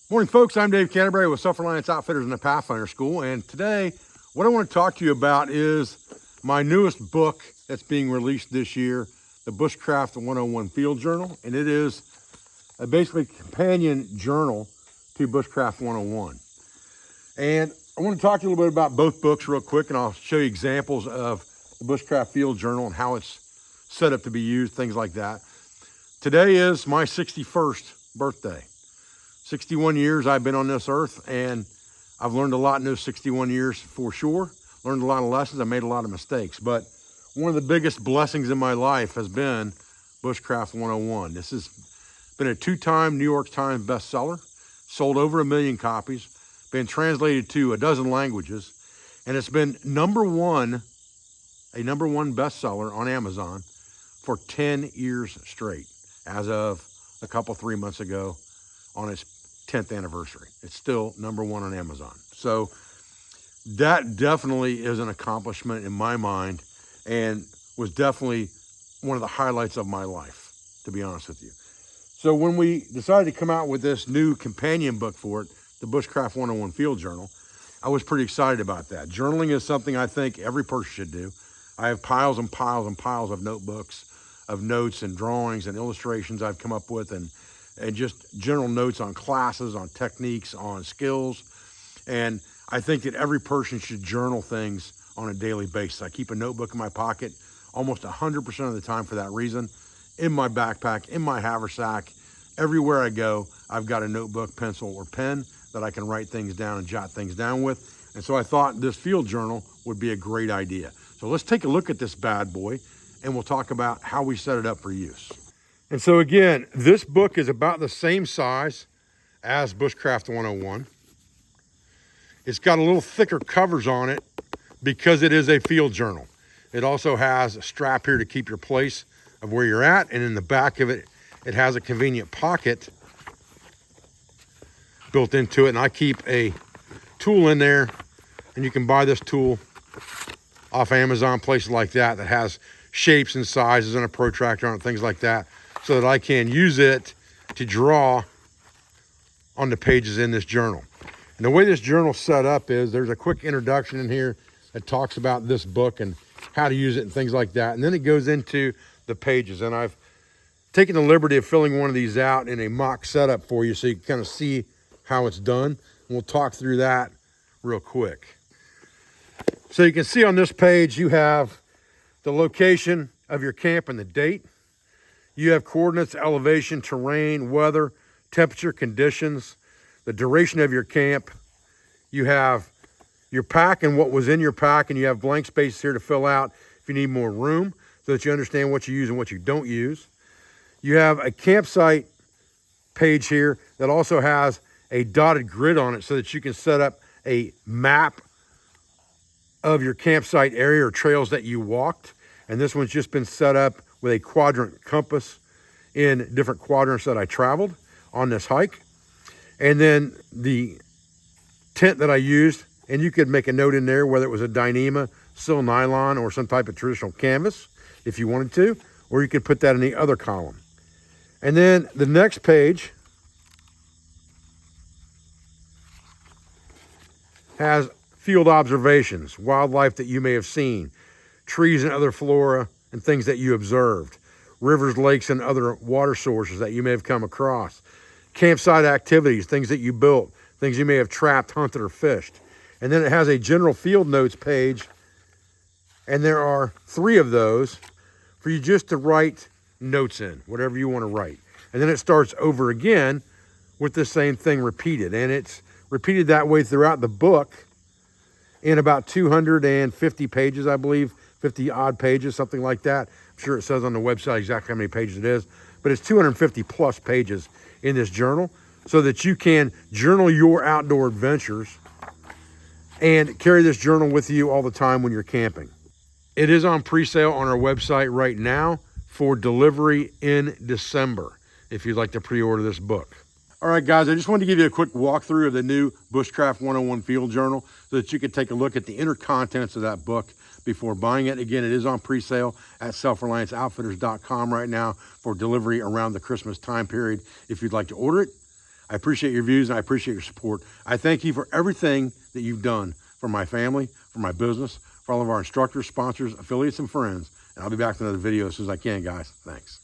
Morning, folks. I'm Dave Canterbury with Self-Reliance Outfitters in the Pathfinder School. And today, what I want to talk to you about is my newest book that's being released this year, the Bushcraft 101 Field Journal. And it is a basically companion journal to Bushcraft 101. And I want to talk to you a little bit about both books real quick, and I'll show you examples of the Bushcraft Field Journal and how it's set up to be used, things like that. Today is my 61st birthday. 61 years I've been on this earth, and I've learned a lot in those 61 years for sure. Learned a lot of lessons. I made a lot of mistakes, but one of the biggest blessings in my life has been Bushcraft 101. This has been a 2-time New York Times bestseller, sold over 1 million copies, been translated to a dozen languages, and it's been a number one bestseller on Amazon for 10 years straight, as of a couple, 3 months ago on its 10th anniversary. It's still number one on Amazon. So that definitely is an accomplishment in my mind, and was definitely one of the highlights of my life, to be honest with you. So when we decided to come out with this new companion book for it, the Bushcraft 101 Field Journal, I was pretty excited about that. Journaling is something I think every person should do. I have piles and piles and piles of notebooks, of notes and drawings and illustrations I've come up with, and just general notes on classes, on techniques, on skills. And I think that every person should journal things on a daily basis. I keep a notebook in my pocket almost 100% of the time for that reason. In my backpack, in my haversack, everywhere I go, I've got a notebook, pencil, or pen that I can write things down and jot things down with. And so I thought this field journal would be a great idea. So let's take a look at this bad boy, and we'll talk about how we set it up for use. And so again, this book is about the same size as Bushcraft 101. It's got a little thicker covers on it because it is a field journal. It also has a strap here to keep your place of where you're at, and in the back of it, it has a convenient pocket built into it, and I keep a tool in there, and you can buy this tool off Amazon, places like that has shapes and sizes and a protractor on it, things like that, so that I can use it to draw on the pages in this journal. And the way this journal's set up is there's a quick introduction in here that talks about this book and how to use it and things like that. And then it goes into the pages. And I've taken the liberty of filling one of these out in a mock setup for you so you can kind of see how it's done. And we'll talk through that real quick. So you can see on this page, you have the location of your camp and the date. You have coordinates, elevation, terrain, weather, temperature, conditions, the duration of your camp. You have your pack and what was in your pack, and you have blank spaces here to fill out if you need more room so that you understand what you use and what you don't use. You have a campsite page here that also has a dotted grid on it so that you can set up a map of your campsite area or trails that you walked. And this one's just been set up with a quadrant compass in different quadrants that I traveled on this hike. And then the tent that I used, and you could make a note in there whether it was a Dyneema, sil nylon, or some type of traditional canvas if you wanted to, or you could put that in the other column. And then the next page has field observations, wildlife that you may have seen, trees and other flora and things that you observed, rivers, lakes, and other water sources that you may have come across, campsite activities, things that you built, things you may have trapped, hunted, or fished. And then it has a general field notes page, and there are 3 of those for you just to write notes in, whatever you want to write. And then it starts over again with the same thing repeated. And it's repeated that way throughout the book in about 250 pages, I believe, 50 odd pages, something like that. I'm sure it says on the website exactly how many pages it is, but it's 250 plus pages in this journal so that you can journal your outdoor adventures and carry this journal with you all the time when you're camping. It is on pre-sale on our website right now for delivery in December if you'd like to pre-order this book. All right, guys, I just wanted to give you a quick walkthrough of the new Bushcraft 101 Field Journal so that you could take a look at the inner contents of that book before buying it. Again, it is on pre-sale at selfrelianceoutfitters.com right now for delivery around the Christmas time period if you'd like to order it. I appreciate your views and I appreciate your support. I thank you for everything that you've done for my family, for my business, for all of our instructors, sponsors, affiliates, and friends. And I'll be back with another video as soon as I can, guys. Thanks.